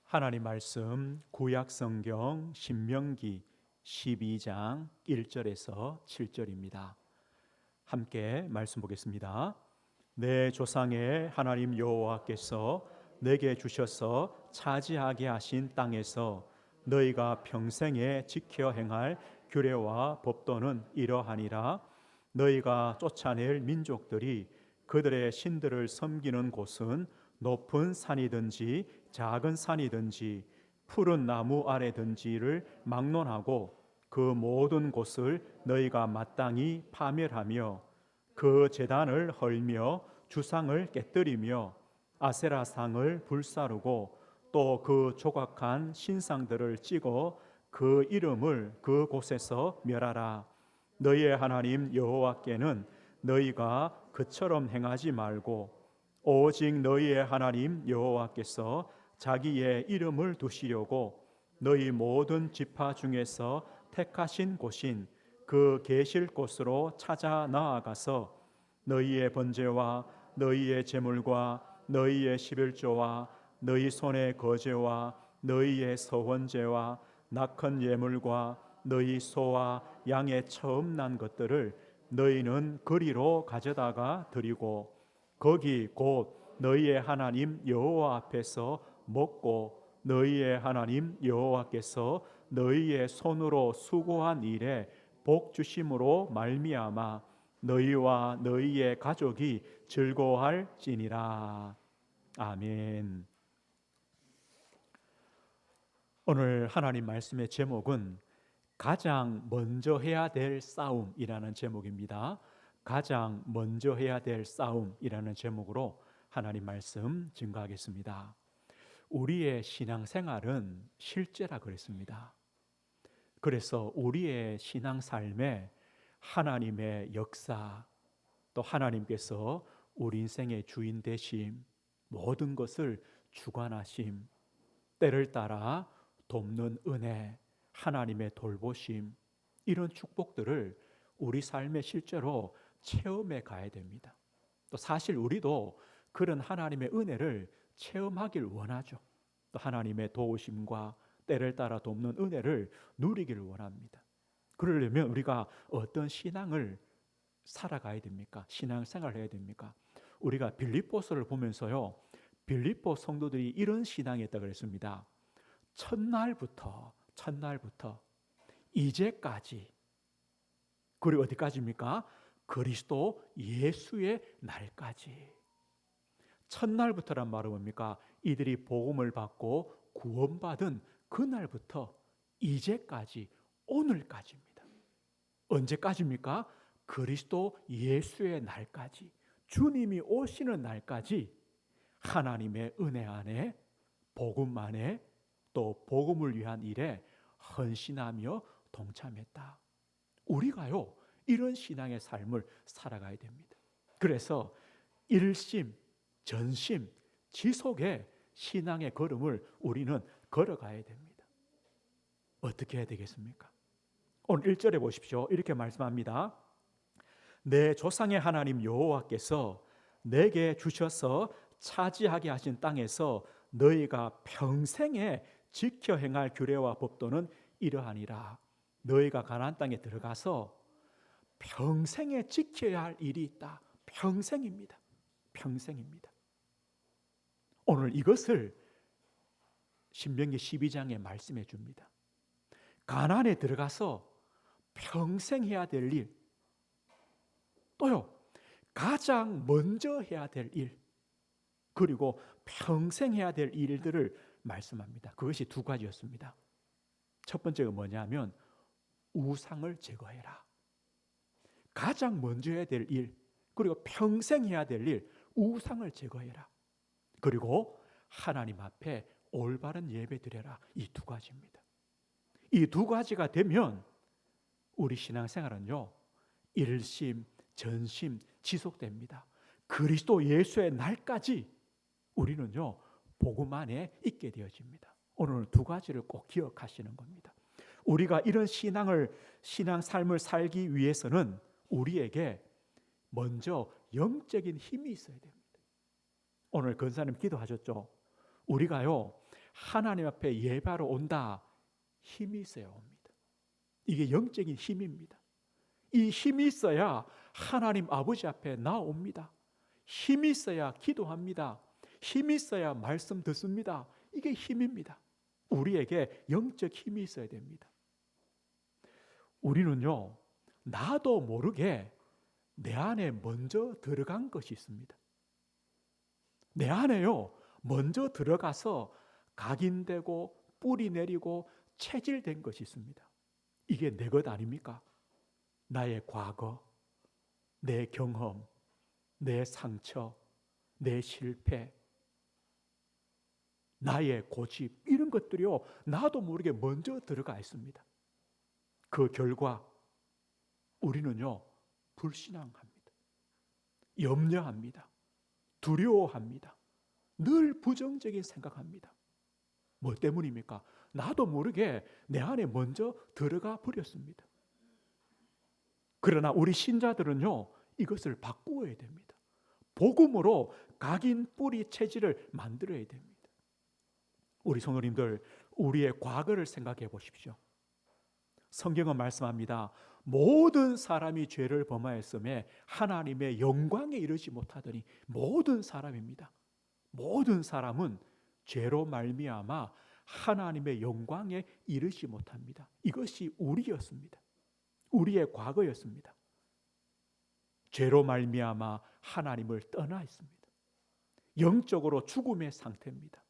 하나님 말씀 구약 성경 신명기 12장 1절에서 7절입니다. 함께 말씀 보겠습니다. 내 조상의 하나님 여호와께서 내게 주셔서 차지하게 하신 땅에서 너희가 평생에 지켜 행할 규례와 법도는 이러하니라. 너희가 쫓아낼 민족들이 그들의 신들을 섬기는 곳은 높은 산이든지 작은 산이든지 푸른 나무 아래든지를 막론하고 그 모든 곳을 너희가 마땅히 파멸하며 그 제단을 헐며 주상을 깨뜨리며 아세라상을 불사르고 또 그 조각한 신상들을 찍어 그 이름을 그 곳에서 멸하라. 너희의 하나님 여호와께는 너희가 그처럼 행하지 말고 오직 너희의 하나님 여호와께서 자기의 이름을 두시려고 너희 모든 지파 중에서 택하신 곳인 그 계실 곳으로 찾아 나아가서 너희의 번제와 너희의 제물과 너희의 십일조와 너희 손의 거제와 너희의 서원제와 낙헌 예물과 너희 소와 양의 처음 난 것들을 너희는 거리로 가져다가 드리고 거기 곧 너희의 하나님 여호와 앞에서 먹고 너희의 하나님 여호와께서 너희의 손으로 수고한 일에 복 주심으로 말미암아 너희와 너희의 가족이 즐거워할지니라. 아멘. 오늘 하나님 말씀의 제목은 가장 먼저 해야 될 싸움이라는 제목입니다. 가장 먼저 해야 될 싸움이라는 제목으로 하나님 말씀 증거하겠습니다. 우리의 신앙생활은 실제라 그랬습니다. 그래서 우리의 신앙 삶에 하나님의 역사, 또 하나님께서 우리 인생의 주인 되심, 모든 것을 주관하심, 때를 따라 돕는 은혜, 하나님의 돌보심, 이런 축복들을 우리 삶에 실제로 체험해 가야 됩니다. 또 사실 우리도 그런 하나님의 은혜를 체험하길 원하죠. 또 하나님의 도우심과 때를 따라 돕는 은혜를 누리기를 원합니다. 그러려면 우리가 어떤 신앙을 살아가야 됩니까? 신앙생활을 해야 됩니까? 우리가 빌립보서를 보면서요, 빌립보 성도들이 이런 신앙이었다고 그랬습니다. 첫날부터 이제까지, 그리고 어디까지입니까? 그리스도 예수의 날까지. 첫날부터란 말은 뭡니까? 이들이 복음을 받고 구원받은 그날부터 이제까지, 오늘까지입니다. 언제까지입니까? 그리스도 예수의 날까지, 주님이 오시는 날까지 하나님의 은혜 안에, 복음 안에, 또 복음을 위한 일에 헌신하며 동참했다. 우리가요, 이런 신앙의 삶을 살아가야 됩니다. 그래서 일심, 전심, 지속의 신앙의 걸음을 우리는 걸어가야 됩니다. 어떻게 해야 되겠습니까? 오늘 1절에 보십시오. 이렇게 말씀합니다. 내 조상의 하나님 여호와께서 내게 주셔서 차지하게 하신 땅에서 너희가 평생에 지켜 행할 규례와 법도는 이러하니라. 너희가 가나안 땅에 들어가서 평생에 지켜야 할 일이 있다. 평생입니다. 평생입니다. 오늘 이것을 신명기 12장에 말씀해 줍니다. 가나안에 들어가서 평생 해야 될 일, 또요 가장 먼저 해야 될 일, 그리고 평생 해야 될 일들을 말씀합니다. 그것이 두 가지였습니다. 첫 번째가 뭐냐면 우상을 제거해라. 가장 먼저 해야 될 일, 그리고 평생 해야 될 일, 우상을 제거해라. 그리고 하나님 앞에 올바른 예배 드려라. 이 두 가지입니다. 이 두 가지가 되면 우리 신앙생활은요, 일심, 전심 지속됩니다. 그리스도 예수의 날까지 우리는요, 복음 안에 있게 되어집니다. 오늘 두 가지를 꼭 기억하시는 겁니다. 우리가 이런 신앙 삶을 살기 위해서는 우리에게 먼저 영적인 힘이 있어야 됩니다. 오늘 권사님 기도하셨죠? 우리가요, 하나님 앞에 예배하러 온다. 힘이 있어야 옵니다. 이게 영적인 힘입니다. 이 힘이 있어야 하나님 아버지 앞에 나옵니다. 힘이 있어야 기도합니다. 힘이 있어야 말씀 듣습니다. 이게 힘입니다. 우리에게 영적 힘이 있어야 됩니다. 우리는요, 나도 모르게 내 안에 먼저 들어간 것이 있습니다. 내 안에요, 먼저 들어가서 각인되고 뿌리 내리고 체질된 것이 있습니다. 이게 내 것 아닙니까? 나의 과거, 내 경험, 내 상처, 내 실패, 나의 고집, 이런 것들이요, 나도 모르게 먼저 들어가 있습니다. 그 결과 우리는요, 불신앙합니다. 염려합니다. 두려워합니다. 늘 부정적인 생각합니다. 뭐 때문입니까? 나도 모르게 내 안에 먼저 들어가 버렸습니다. 그러나 우리 신자들은요, 이것을 바꾸어야 됩니다. 복음으로 각인 뿌리 체질을 만들어야 됩니다. 우리 성도님들, 우리의 과거를 생각해 보십시오. 성경은 말씀합니다. 모든 사람이 죄를 범하였음에 하나님의 영광에 이르지 못하더니, 모든 사람입니다. 모든 사람은 죄로 말미암아 하나님의 영광에 이르지 못합니다. 이것이 우리였습니다. 우리의 과거였습니다. 죄로 말미암아 하나님을 떠나 있습니다. 영적으로 죽음의 상태입니다.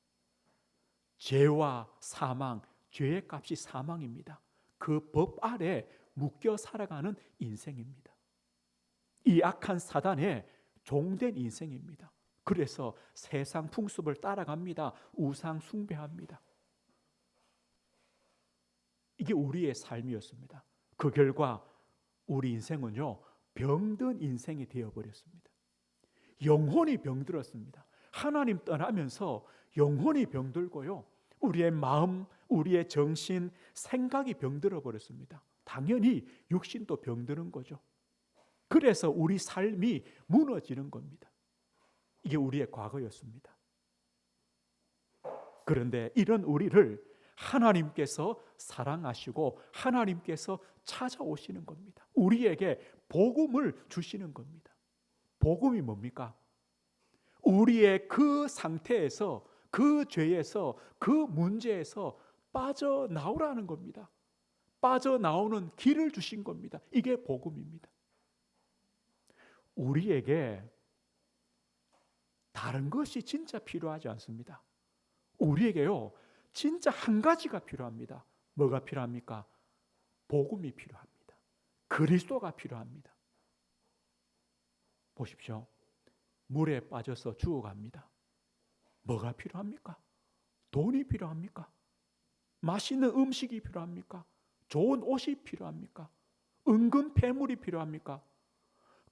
죄와 사망, 죄의 값이 사망입니다. 그 법 아래 묶여 살아가는 인생입니다. 이 악한 사단의 종된 인생입니다. 그래서 세상 풍습을 따라갑니다. 우상 숭배합니다. 이게 우리의 삶이었습니다. 그 결과 우리 인생은요, 병든 인생이 되어버렸습니다. 영혼이 병들었습니다. 하나님 떠나면서 영혼이 병들고요, 우리의 마음, 우리의 정신, 생각이 병들어 버렸습니다. 당연히 육신도 병드는 거죠. 그래서 우리 삶이 무너지는 겁니다. 이게 우리의 과거였습니다. 그런데 이런 우리를 하나님께서 사랑하시고 하나님께서 찾아오시는 겁니다. 우리에게 복음을 주시는 겁니다. 복음이 뭡니까? 우리의 그 상태에서, 그 죄에서, 그 문제에서 빠져나오라는 겁니다. 빠져나오는 길을 주신 겁니다. 이게 복음입니다. 우리에게 다른 것이 진짜 필요하지 않습니다. 우리에게요, 진짜 한 가지가 필요합니다. 뭐가 필요합니까? 복음이 필요합니다. 그리스도가 필요합니다. 보십시오. 물에 빠져서 죽어갑니다. 뭐가 필요합니까? 돈이 필요합니까? 맛있는 음식이 필요합니까? 좋은 옷이 필요합니까? 은근 폐물이 필요합니까?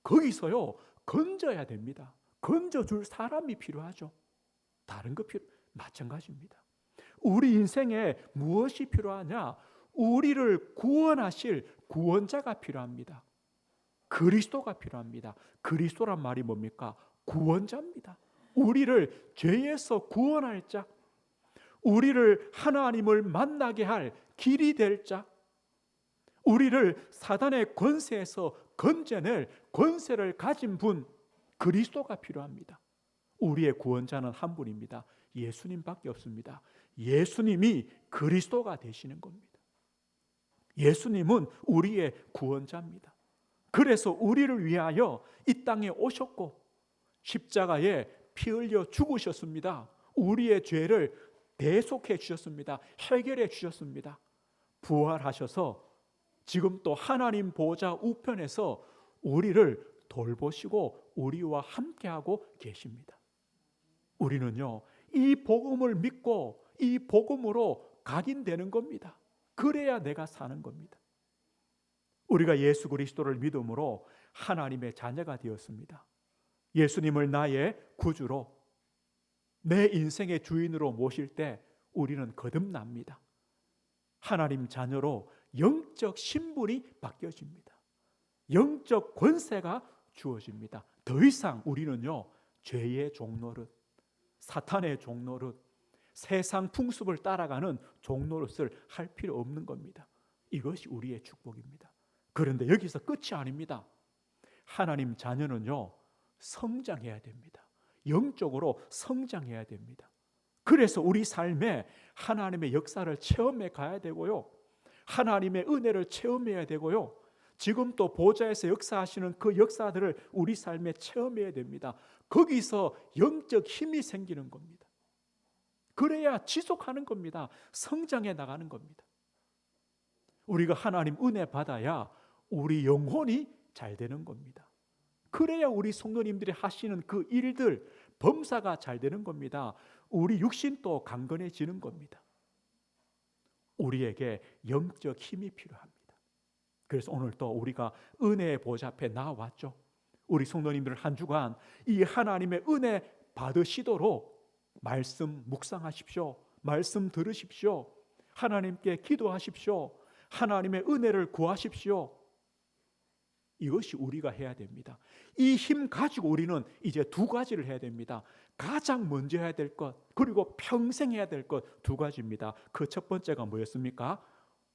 거기서요, 건져야 됩니다. 건져줄 사람이 필요하죠. 다른 거 마찬가지입니다. 우리 인생에 무엇이 필요하냐? 우리를 구원하실 구원자가 필요합니다. 그리스도가 필요합니다. 그리스도란 말이 뭡니까? 구원자입니다. 우리를 죄에서 구원할 자, 우리를 하나님을 만나게 할 길이 될 자, 우리를 사단의 권세에서 건져낼 권세를 가진 분, 그리스도가 필요합니다. 우리의 구원자는 한 분입니다. 예수님밖에 없습니다. 예수님이 그리스도가 되시는 겁니다. 예수님은 우리의 구원자입니다. 그래서 우리를 위하여 이 땅에 오셨고 십자가에 피 흘려 죽으셨습니다. 우리의 죄를 대속해 주셨습니다. 해결해 주셨습니다. 부활하셔서 지금 또 하나님 보좌 우편에서 우리를 돌보시고 우리와 함께하고 계십니다. 우리는요, 이 복음을 믿고 이 복음으로 각인되는 겁니다. 그래야 내가 사는 겁니다. 우리가 예수 그리스도를 믿음으로 하나님의 자녀가 되었습니다. 예수님을 나의 구주로, 내 인생의 주인으로 모실 때 우리는 거듭납니다. 하나님 자녀로 영적 신분이 바뀌어집니다. 영적 권세가 주어집니다. 더 이상 우리는요, 죄의 종노릇, 사탄의 종노릇, 세상 풍습을 따라가는 종노릇을 할 필요 없는 겁니다. 이것이 우리의 축복입니다. 그런데 여기서 끝이 아닙니다. 하나님 자녀는요, 성장해야 됩니다. 영적으로 성장해야 됩니다. 그래서 우리 삶에 하나님의 역사를 체험해 가야 되고요, 하나님의 은혜를 체험해야 되고요, 지금 또 보좌에서 역사하시는 그 역사들을 우리 삶에 체험해야 됩니다. 거기서 영적 힘이 생기는 겁니다. 그래야 지속하는 겁니다. 성장해 나가는 겁니다. 우리가 하나님 은혜 받아야 우리 영혼이 잘 되는 겁니다. 그래야 우리 성도님들이 하시는 그 일들, 범사가 잘 되는 겁니다. 우리 육신도 강건해지는 겁니다. 우리에게 영적 힘이 필요합니다. 그래서 오늘 또 우리가 은혜의 보좌 앞에 나왔죠. 우리 성도님들 한 주간 이 하나님의 은혜 받으시도록 말씀 묵상하십시오. 말씀 들으십시오. 하나님께 기도하십시오. 하나님의 은혜를 구하십시오. 이것이 우리가 해야 됩니다. 이 힘 가지고 우리는 이제 두 가지를 해야 됩니다. 가장 먼저 해야 될 것, 그리고 평생 해야 될 것 두 가지입니다. 그 첫 번째가 뭐였습니까?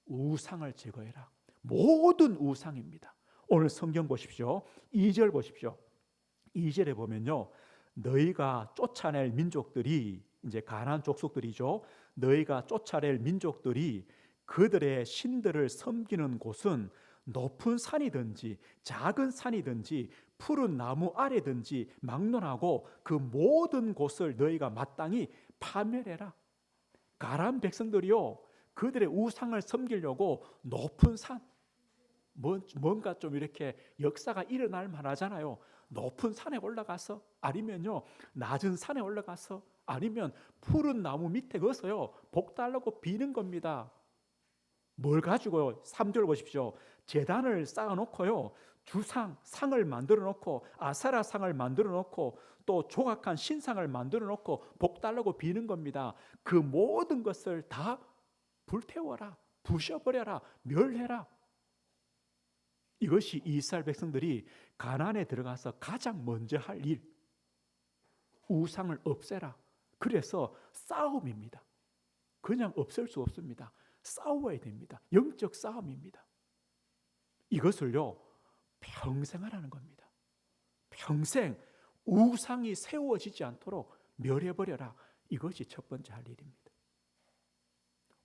우상을 제거해라. 모든 우상입니다. 오늘 성경 보십시오. 2절 보십시오. 2절에 보면요, 너희가 쫓아낼 민족들이, 이제 가나안 족속들이죠. 너희가 쫓아낼 민족들이 그들의 신들을 섬기는 곳은 높은 산이든지 작은 산이든지 푸른 나무 아래든지 막론하고 그 모든 곳을 너희가 마땅히 파멸해라. 가나안 백성들이요, 그들의 우상을 섬기려고 높은 산, 뭔가 좀 이렇게 역사가 일어날 만하잖아요. 높은 산에 올라가서, 아니면요 낮은 산에 올라가서, 아니면 푸른 나무 밑에 거서요 복 달라고 비는 겁니다. 뭘 가지고요? 3절 보십시오. 제단을 쌓아놓고요, 주상, 상을 만들어 놓고, 아세라 상을 만들어 놓고, 또 조각한 신상을 만들어 놓고 복 달라고 비는 겁니다. 그 모든 것을 다 불태워라, 부셔버려라, 멸해라. 이것이 이스라엘 백성들이 가나안에 들어가서 가장 먼저 할 일, 우상을 없애라. 그래서 싸움입니다. 그냥 없앨 수 없습니다. 싸워야 됩니다. 영적 싸움입니다. 이것을요 평생 하라는 겁니다. 평생 우상이 세워지지 않도록 멸해버려라. 이것이 첫 번째 할 일입니다.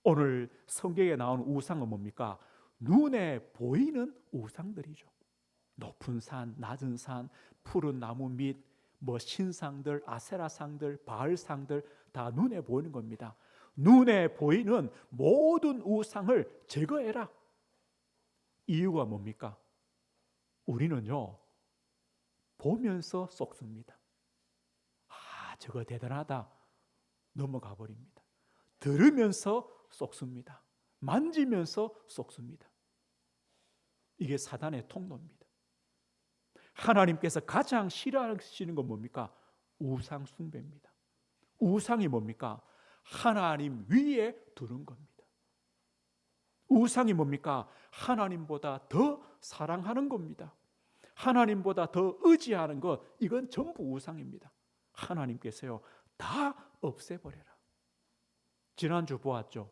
오늘 성경에 나온 우상은 뭡니까? 눈에 보이는 우상들이죠. 높은 산, 낮은 산, 푸른 나무 밑, 신상들, 아세라상들, 바알상들 다 눈에 보이는 겁니다. 눈에 보이는 모든 우상을 제거해라. 이유가 뭡니까? 우리는요 보면서 쏙습니다. 저거 대단하다, 넘어가 버립니다. 들으면서 쏙습니다. 만지면서 쏙습니다. 이게 사단의 통로입니다. 하나님께서 가장 싫어하시는 건 뭡니까? 우상 숭배입니다. 우상이 뭡니까? 하나님 위에 두는 겁니다. 우상이 뭡니까? 하나님보다 더 사랑하는 겁니다. 하나님보다 더 의지하는 것, 이건 전부 우상입니다. 하나님께서요 다 없애버려라. 지난주 보았죠?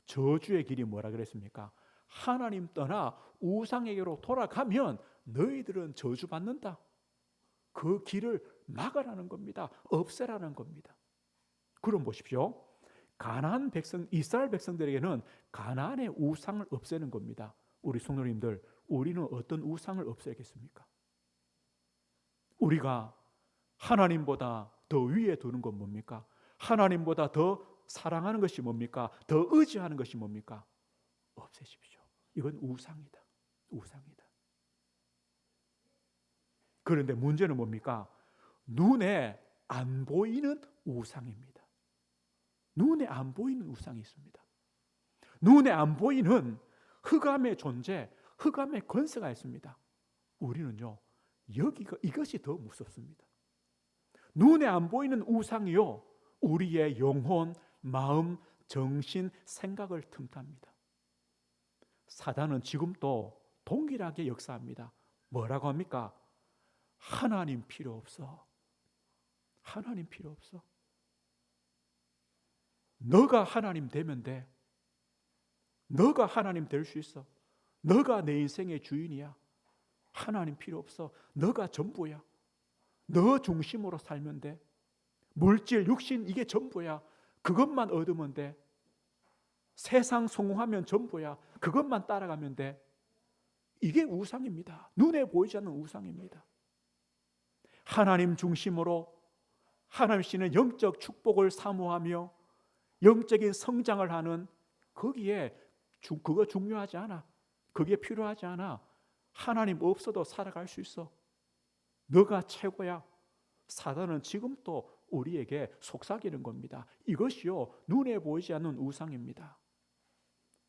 저주의 길이 뭐라 그랬습니까? 하나님 떠나 우상에게로 돌아가면 너희들은 저주받는다. 그 길을 막으라는 겁니다. 없애라는 겁니다. 그럼 보십시오. 가나안 백성, 이스라엘 백성들에게는 가나안의 우상을 없애는 겁니다. 우리 성도님들, 우리는 어떤 우상을 없애겠습니까? 우리가 하나님보다 더 위에 두는 건 뭡니까? 하나님보다 더 사랑하는 것이 뭡니까? 더 의지하는 것이 뭡니까? 없애십시오. 이건 우상이다. 우상이다. 그런데 문제는 뭡니까? 눈에 안 보이는 우상입니다. 눈에 안 보이는 우상이 있습니다. 눈에 안 보이는 흑암의 존재, 흑암의 권세가 있습니다. 우리는요, 이것이 더 무섭습니다. 눈에 안 보이는 우상이요, 우리의 영혼, 마음, 정신, 생각을 틈탑니다. 사단은 지금도 동일하게 역사합니다. 뭐라고 합니까? 하나님 필요 없어. 하나님 필요 없어. 너가 하나님 되면 돼. 너가 하나님 될 수 있어. 너가 내 인생의 주인이야. 하나님 필요 없어. 너가 전부야. 너 중심으로 살면 돼. 물질, 육신 이게 전부야. 그것만 얻으면 돼. 세상 성공하면 전부야. 그것만 따라가면 돼. 이게 우상입니다. 눈에 보이지 않는 우상입니다. 하나님 중심으로 하나님 씨는 영적 축복을 사모하며 영적인 성장을 하는 거기에 그거 중요하지 않아. 그게 필요하지 않아. 하나님 없어도 살아갈 수 있어. 너가 최고야. 사단은 지금 또 우리에게 속삭이는 겁니다. 이것이요, 눈에 보이지 않는 우상입니다.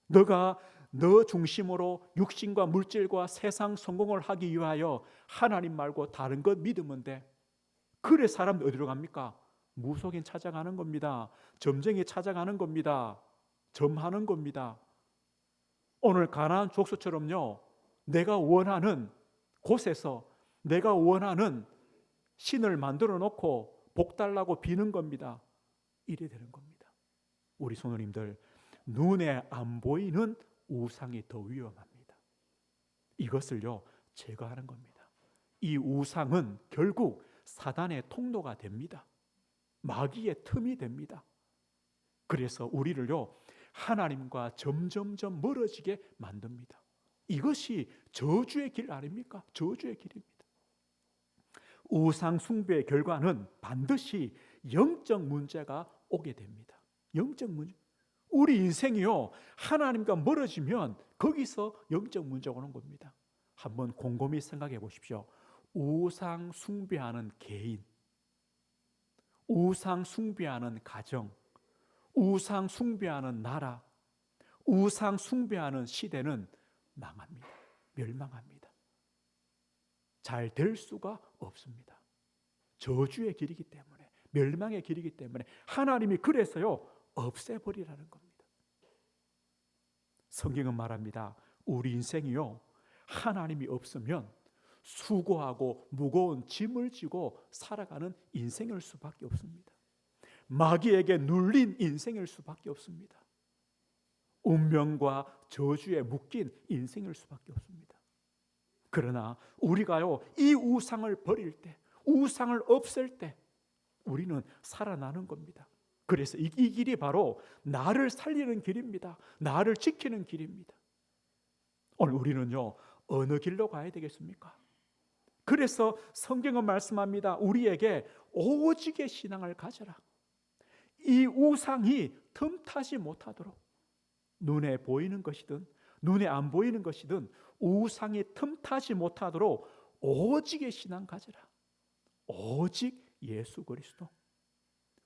너가 너 중심으로 육신과 물질과 세상 성공을 하기 위하여 하나님 말고 다른 것 믿으면 돼. 그래 사람들 어디로 갑니까? 무속인 찾아가는 겁니다. 점쟁이 찾아가는 겁니다. 점하는 겁니다. 오늘 가나안 족속처럼요, 내가 원하는 곳에서 내가 원하는 신을 만들어 놓고 복 달라고 비는 겁니다. 이래 되는 겁니다. 우리 성도님들, 눈에 안 보이는 우상이 더 위험합니다. 이것을요 제거하는 겁니다. 이 우상은 결국 사단의 통로가 됩니다. 마귀의 틈이 됩니다. 그래서 우리를요 하나님과 점점점 멀어지게 만듭니다. 이것이 저주의 길 아닙니까? 저주의 길입니다. 우상 숭배의 결과는 반드시 영적 문제가 오게 됩니다. 영적 문제. 우리 인생이요 하나님과 멀어지면 거기서 영적 문제가 오는 겁니다. 한번 곰곰이 생각해 보십시오. 우상 숭배하는 개인, 우상 숭배하는 가정, 우상 숭배하는 나라, 우상 숭배하는 시대는 망합니다. 멸망합니다. 잘 될 수가 없습니다. 저주의 길이기 때문에, 멸망의 길이기 때문에 하나님이 그래서요 없애버리라는 겁니다. 성경은 말합니다. 우리 인생이요 하나님이 없으면 수고하고 무거운 짐을 지고 살아가는 인생일 수밖에 없습니다. 마귀에게 눌린 인생일 수밖에 없습니다. 운명과 저주에 묶인 인생일 수밖에 없습니다. 그러나 우리가요 이 우상을 버릴 때, 우상을 없앨 때 우리는 살아나는 겁니다. 그래서 이 길이 바로 나를 살리는 길입니다. 나를 지키는 길입니다. 오늘 우리는요 어느 길로 가야 되겠습니까? 그래서 성경은 말씀합니다. 우리에게 오직의 신앙을 가져라. 이 우상이 틈타지 못하도록, 눈에 보이는 것이든 눈에 안 보이는 것이든 우상이 틈타지 못하도록 오직의 신앙 가져라. 오직 예수 그리스도.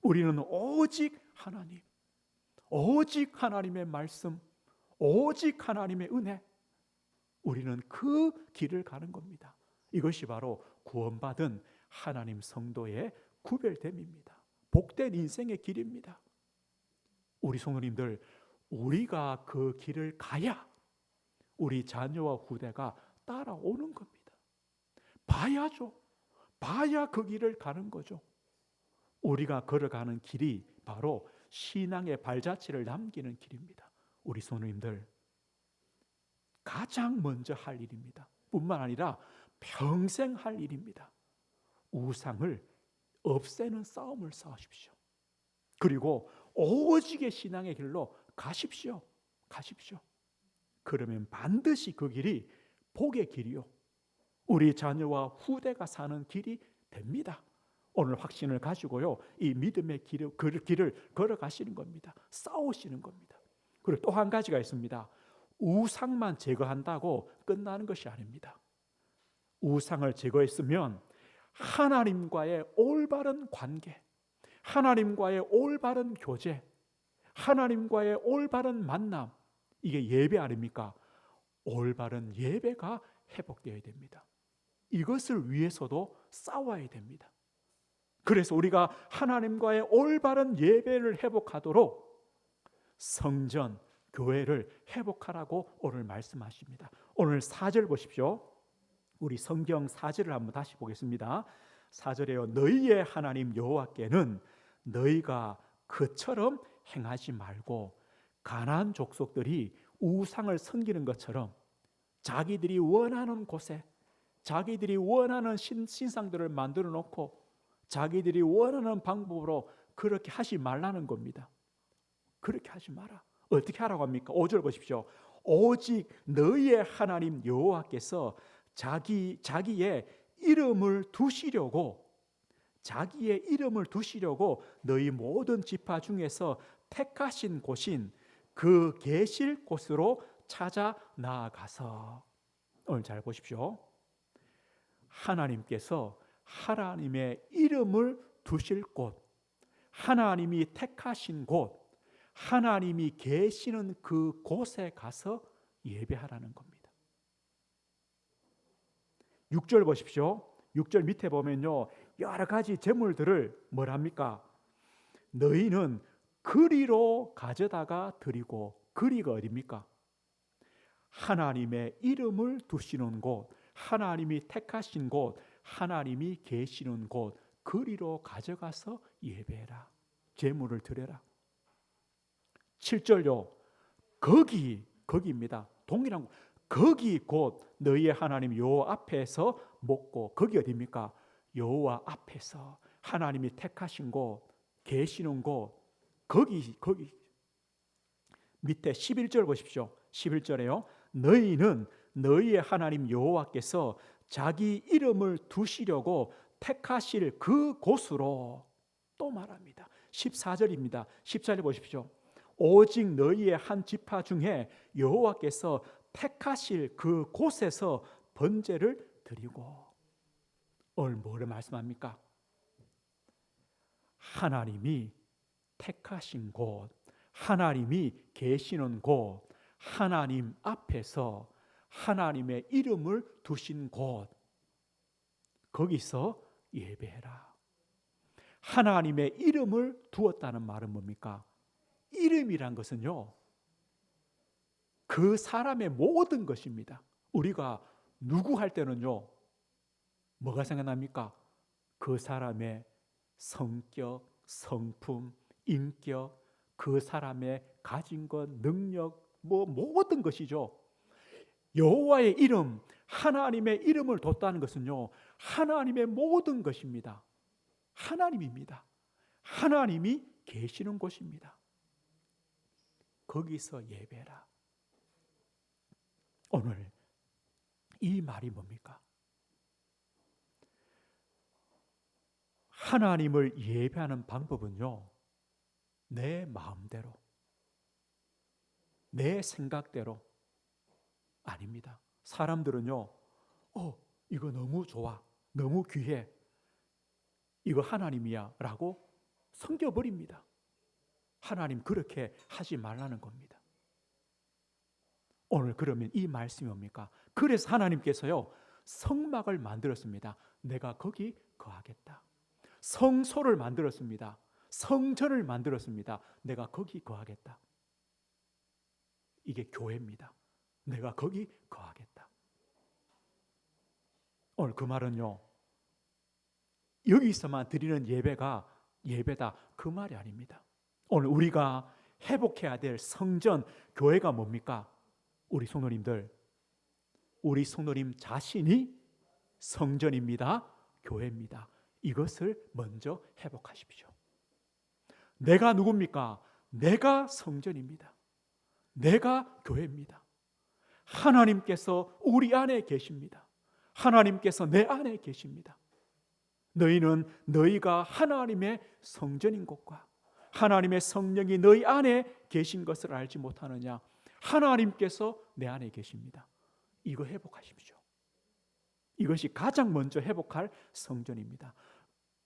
우리는 오직 하나님, 오직 하나님의 말씀, 오직 하나님의 은혜, 우리는 그 길을 가는 겁니다. 이것이 바로 구원받은 하나님 성도의 구별됨입니다. 복된 인생의 길입니다. 우리 성도님들, 우리가 그 길을 가야 우리 자녀와 후대가 따라오는 겁니다. 봐야죠. 봐야 그 길을 가는 거죠. 우리가 걸어가는 길이 바로 신앙의 발자취를 남기는 길입니다. 우리 성도님들, 가장 먼저 할 일입니다. 뿐만 아니라 평생 할 일입니다. 우상을 없애는 싸움을 싸우십시오. 그리고 오직의 신앙의 길로 가십시오. 가십시오. 그러면 반드시 그 길이 복의 길이요, 우리 자녀와 후대가 사는 길이 됩니다. 오늘 확신을 가지고요 이 믿음의 길을 걸어가시는 겁니다. 싸우시는 겁니다. 그리고 또 한 가지가 있습니다. 우상만 제거한다고 끝나는 것이 아닙니다. 우상을 제거했으면 하나님과의 올바른 관계, 하나님과의 올바른 교제, 하나님과의 올바른 만남, 이게 예배 아닙니까? 올바른 예배가 회복되어야 됩니다. 이것을 위해서도 싸워야 됩니다. 그래서 우리가 하나님과의 올바른 예배를 회복하도록 성전, 교회를 회복하라고 오늘 말씀하십니다. 오늘 4절 보십시오. 우리 성경 4절을 한번 다시 보겠습니다. 4절에요. 너희의 하나님 여호와께는 너희가 그처럼 행하지 말고 가나안 족속들이 우상을 섬기는 것처럼 자기들이 원하는 곳에 자기들이 원하는 신상들을 만들어 놓고 자기들이 원하는 방법으로 그렇게 하지 말라는 겁니다. 그렇게 하지 마라. 어떻게 하라고 합니까? 5절 보십시오. 오직 너희의 하나님 여호와께서 자기의 이름을 두시려고 너희 모든 지파 중에서 택하신 곳인 그 계실 곳으로 찾아 나아가서, 오늘 잘 보십시오. 하나님께서 하나님의 이름을 두실 곳, 하나님이 택하신 곳, 하나님이 계시는 그 곳에 가서 예배하라는 겁니다. 6절 보십시오. 6절 밑에 보면요, 여러 가지 제물들을 뭐랍니까? 너희는 그리로 가져다가 드리고, 그리가 어디입니까? 하나님의 이름을 두시는 곳, 하나님이 택하신 곳, 하나님이 계시는 곳, 그리로 가져가서 예배해라. 제물을 드려라. 7절요. 거기입니다. 동일한 곳. 거기 곧 너희의 하나님 여호와 앞에서 먹고, 거기 어디입니까? 여호와 앞에서 하나님이 택하신 곳, 계시는 곳, 거기. 밑에 11절 보십시오. 11절에요. 너희는 너희의 하나님 여호와께서 자기 이름을 두시려고 택하실 그 곳으로, 또 말합니다. 14절입니다. 14절 보십시오. 오직 너희의 한 지파 중에 여호와께서 택하실 그 곳에서 번제를 드리고. 오늘 뭐를 말씀합니까? 하나님이 택하신 곳, 하나님이 계시는 곳, 하나님 앞에서 하나님의 이름을 두신 곳, 거기서 예배해라. 하나님의 이름을 두었다는 말은 뭡니까? 이름이란 것은요, 그 사람의 모든 것입니다. 우리가 누구 할 때는요, 뭐가 생각납니까? 그 사람의 성격, 성품, 인격, 그 사람의 가진 것, 능력, 모든 것이죠. 여호와의 이름, 하나님의 이름을 뒀다는 것은요, 하나님의 모든 것입니다. 하나님입니다. 하나님이 계시는 곳입니다. 거기서 예배라. 오늘 이 말이 뭡니까? 하나님을 예배하는 방법은요, 내 마음대로, 내 생각대로 아닙니다. 사람들은요, 이거 너무 좋아, 너무 귀해, 이거 하나님이야 라고 섬겨버립니다. 하나님 그렇게 하지 말라는 겁니다. 오늘 그러면 이 말씀이 뭡니까? 그래서 하나님께서요, 성막을 만들었습니다. 내가 거기 거하겠다. 성소를 만들었습니다. 성전을 만들었습니다. 내가 거기 거하겠다. 이게 교회입니다. 내가 거기 거하겠다. 오늘 그 말은요, 여기서만 드리는 예배가 예배다, 그 말이 아닙니다. 오늘 우리가 회복해야 될 성전, 교회가 뭡니까? 우리 성도님들, 우리 성도님 자신이 성전입니다. 교회입니다. 이것을 먼저 회복하십시오. 내가 누굽니까? 내가 성전입니다. 내가 교회입니다. 하나님께서 우리 안에 계십니다. 하나님께서 내 안에 계십니다. 너희는 너희가 하나님의 성전인 것과 하나님의 성령이 너희 안에 계신 것을 알지 못하느냐? 하나님께서 내 안에 계십니다. 이거 회복하십시오. 이것이 가장 먼저 회복할 성전입니다.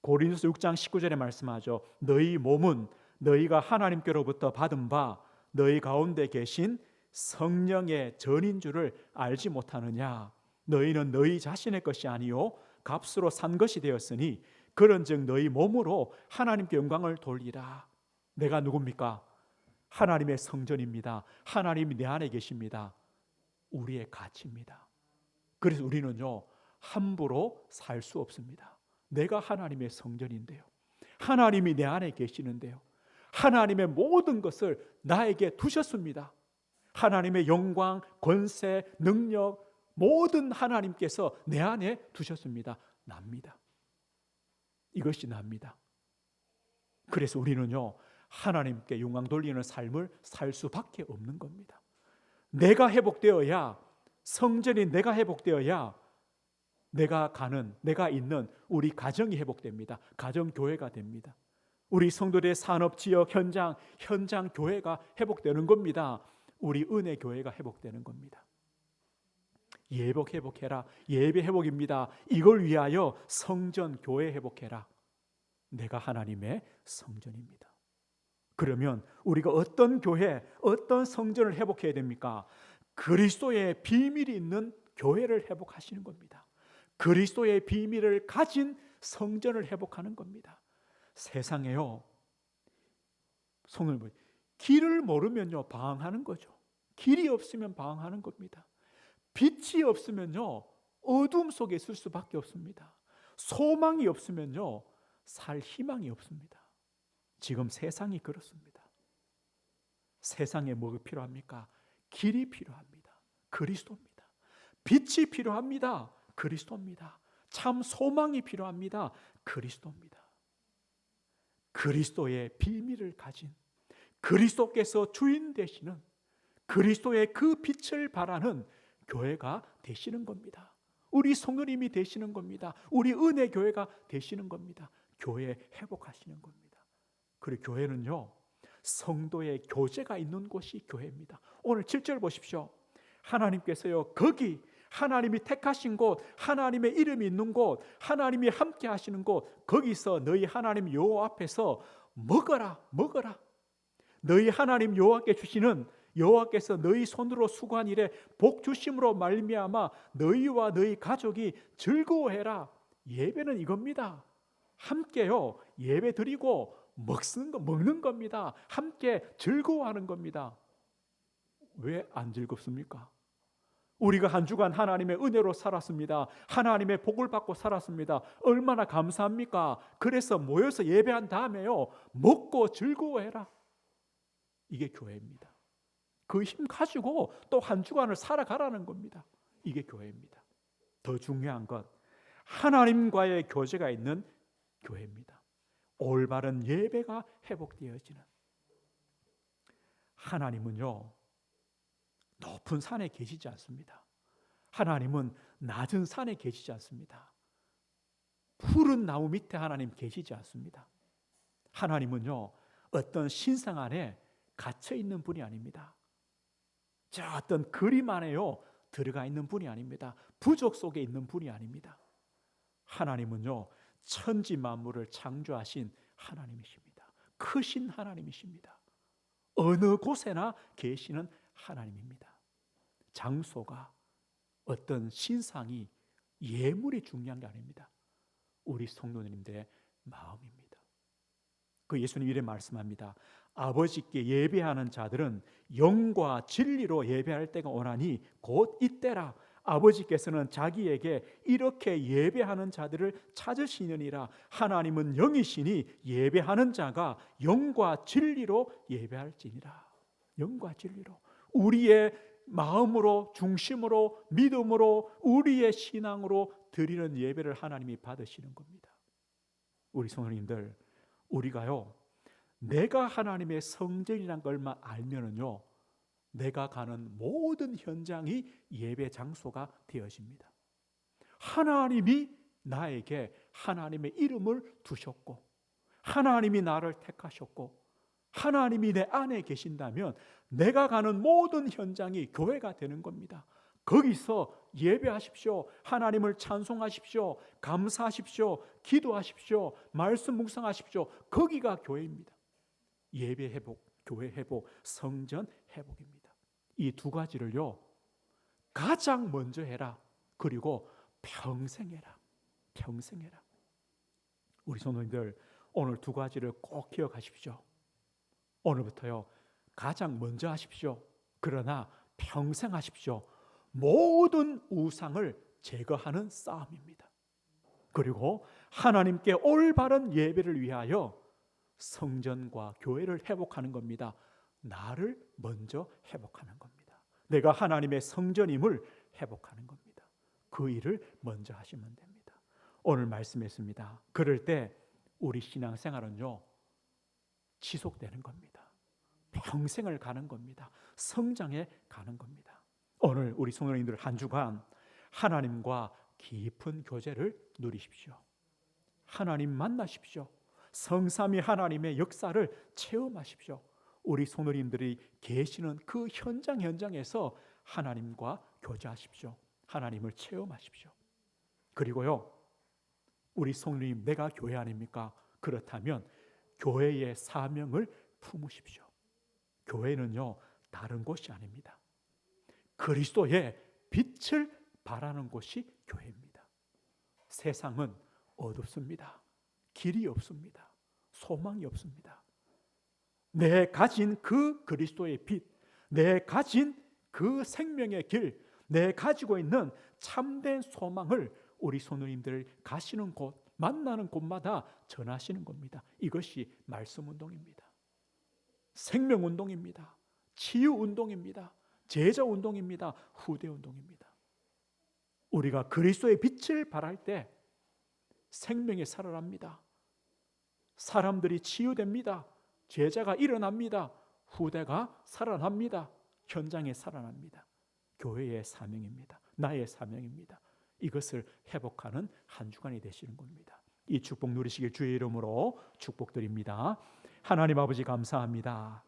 고린도서 6장 19절에 말씀하죠. 너희 몸은 너희가 하나님께로부터 받은 바 너희 가운데 계신 성령의 전인 줄을 알지 못하느냐? 너희는 너희 자신의 것이 아니요 값으로 산 것이 되었으니 그런즉 너희 몸으로 하나님께 영광을 돌리라. 내가 누굽니까? 하나님의 성전입니다. 하나님이 내 안에 계십니다. 우리의 가치입니다. 그래서 우리는요, 함부로 살 수 없습니다. 내가 하나님의 성전인데요, 하나님이 내 안에 계시는데요, 하나님의 모든 것을 나에게 두셨습니다. 하나님의 영광, 권세, 능력 모든 하나님께서 내 안에 두셨습니다. 납니다. 이것이 납니다. 그래서 우리는요, 하나님께 영광 돌리는 삶을 살 수밖에 없는 겁니다. 내가 회복되어야, 성전이 내가 회복되어야 내가 있는 우리 가정이 회복됩니다. 가정교회가 됩니다. 우리 성도들의 산업, 지역, 현장 교회가 회복되는 겁니다. 우리 은혜 교회가 회복되는 겁니다. 회복해라. 예배 회복입니다. 이걸 위하여 성전, 교회 회복해라. 내가 하나님의 성전입니다. 그러면 우리가 어떤 교회, 어떤 성전을 회복해야 됩니까? 그리스도의 비밀이 있는 교회를 회복하시는 겁니다. 그리스도의 비밀을 가진 성전을 회복하는 겁니다. 세상에요, 길을 모르면요 방황하는 거죠. 길이 없으면 방황하는 겁니다. 빛이 없으면요 어둠 속에 있을 수밖에 없습니다. 소망이 없으면요 살 희망이 없습니다. 지금 세상이 그렇습니다. 세상에 뭐가 필요합니까? 길이 필요합니다. 그리스도입니다. 빛이 필요합니다. 그리스도입니다. 참 소망이 필요합니다. 그리스도입니다. 그리스도의 비밀을 가진, 그리스도께서 주인 되시는, 그리스도의 그 빛을 바라는 교회가 되시는 겁니다. 우리 성도님이 되시는 겁니다. 우리 은혜 교회가 되시는 겁니다. 교회 회복하시는 겁니다. 그리고 교회는요, 성도의 교제가 있는 곳이 교회입니다. 오늘 7절 보십시오. 하나님께서요, 거기 하나님이 택하신 곳, 하나님의 이름이 있는 곳, 하나님이 함께 하시는 곳, 거기서 너희 하나님 여호와 앞에서 먹어라. 너희 하나님 여호와께 주시는, 여호와께서 너희 손으로 수고한 일에 복 주심으로 말미암아 너희와 너희 가족이 즐거워해라. 예배는 이겁니다. 함께요 예배 드리고 먹는 겁니다. 함께 즐거워하는 겁니다. 왜 안 즐겁습니까? 우리가 한 주간 하나님의 은혜로 살았습니다. 하나님의 복을 받고 살았습니다. 얼마나 감사합니까? 그래서 모여서 예배한 다음에요 먹고 즐거워해라. 이게 교회입니다. 그 힘 가지고 또 한 주간을 살아가라는 겁니다. 이게 교회입니다. 더 중요한 것, 하나님과의 교제가 있는 교회입니다. 올바른 예배가 회복되어지는. 하나님은요 높은 산에 계시지 않습니다. 하나님은 낮은 산에 계시지 않습니다. 푸른 나무 밑에 하나님 계시지 않습니다. 하나님은요 어떤 신상 안에 갇혀 있는 분이 아닙니다. 저 어떤 그림 안에요 들어가 있는 분이 아닙니다. 부족 속에 있는 분이 아닙니다. 하나님은요 천지 만물을 창조하신 하나님이십니다. 크신 하나님이십니다. 어느 곳에나 계시는 하나님입니다. 장소가, 어떤 신상이, 예물이 중요한 게 아닙니다. 우리 성도님들의 마음입니다. 그 예수님 이렇게 말씀합니다. 아버지께 예배하는 자들은 영과 진리로 예배할 때가 오나니 곧 이때라. 아버지께서는 자기에게 이렇게 예배하는 자들을 찾으시느니라. 하나님은 영이시니 예배하는 자가 영과 진리로 예배할지니라. 영과 진리로, 우리의 마음으로, 중심으로, 믿음으로, 우리의 신앙으로 드리는 예배를 하나님이 받으시는 겁니다. 우리 성도님들, 우리가요 내가 하나님의 성전이란 걸만 알면은요 내가 가는 모든 현장이 예배 장소가 되어집니다. 하나님이 나에게 하나님의 이름을 두셨고, 하나님이 나를 택하셨고, 하나님이 내 안에 계신다면 내가 가는 모든 현장이 교회가 되는 겁니다. 거기서 예배하십시오. 하나님을 찬송하십시오. 감사하십시오. 기도하십시오. 말씀 묵상하십시오. 거기가 교회입니다. 예배 회복, 교회 회복, 성전 회복입니다. 이 두 가지를요 가장 먼저 해라. 그리고 평생 해라. 평생 해라. 우리 성도님들 오늘 두 가지를 꼭 기억하십시오. 오늘부터요 가장 먼저 하십시오. 그러나 평생 하십시오. 모든 우상을 제거하는 싸움입니다. 그리고 하나님께 올바른 예배를 위하여 성전과 교회를 회복하는 겁니다. 나를 먼저 회복하는 겁니다. 내가 하나님의 성전임을 회복하는 겁니다. 그 일을 먼저 하시면 됩니다. 오늘 말씀했습니다. 그럴 때 우리 신앙생활은요, 지속되는 겁니다. 평생을 가는 겁니다. 성장해 가는 겁니다. 오늘 우리 성도님들 한 주간 하나님과 깊은 교제를 누리십시오. 하나님 만나십시오. 성삼위 하나님의 역사를 체험하십시오. 우리 성도님들이 계시는 그 현장에서 하나님과 교제하십시오. 하나님을 체험하십시오. 그리고요, 우리 성도님, 내가 교회 아닙니까? 그렇다면 교회의 사명을 품으십시오. 교회는요, 다른 곳이 아닙니다. 그리스도의 빛을 발하는 곳이 교회입니다. 세상은 어둡습니다. 길이 없습니다. 소망이 없습니다. 내 가진 그 그리스도의 빛, 내 가진 그 생명의 길, 내 가지고 있는 참된 소망을 우리 성도님들 가시는 곳, 만나는 곳마다 전하시는 겁니다. 이것이 말씀 운동입니다. 생명 운동입니다. 치유 운동입니다. 제자 운동입니다. 후대 운동입니다. 우리가 그리스도의 빛을 발할 때 생명이 살아납니다. 사람들이 치유됩니다. 제자가 일어납니다. 후대가 살아납니다. 현장에 살아납니다. 교회의 사명입니다. 나의 사명입니다. 이것을 회복하는 한 주간이 되시는 겁니다. 이 축복 누리시길 주의 이름으로 축복드립니다. 하나님 아버지 감사합니다.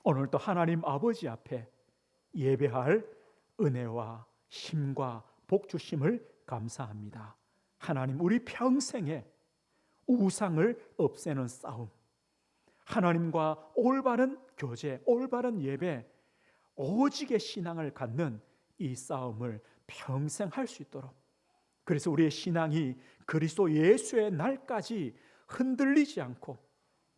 오늘도 하나님 아버지 앞에 예배할 은혜와 힘과 복 주심을 감사합니다. 하나님, 우리 평생에 우상을 없애는 싸움, 하나님과 올바른 교제, 올바른 예배, 오직의 신앙을 갖는 이 싸움을 평생 할 수 있도록, 그래서 우리의 신앙이 그리스도 예수의 날까지 흔들리지 않고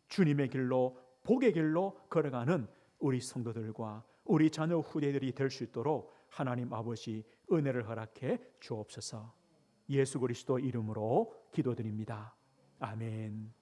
주님의 길로, 복의 길로 걸어가는 우리 성도들과 우리 자녀 후대들이 될 수 있도록 하나님 아버지 은혜를 허락해 주옵소서. 예수 그리스도 이름으로 기도드립니다. 아멘.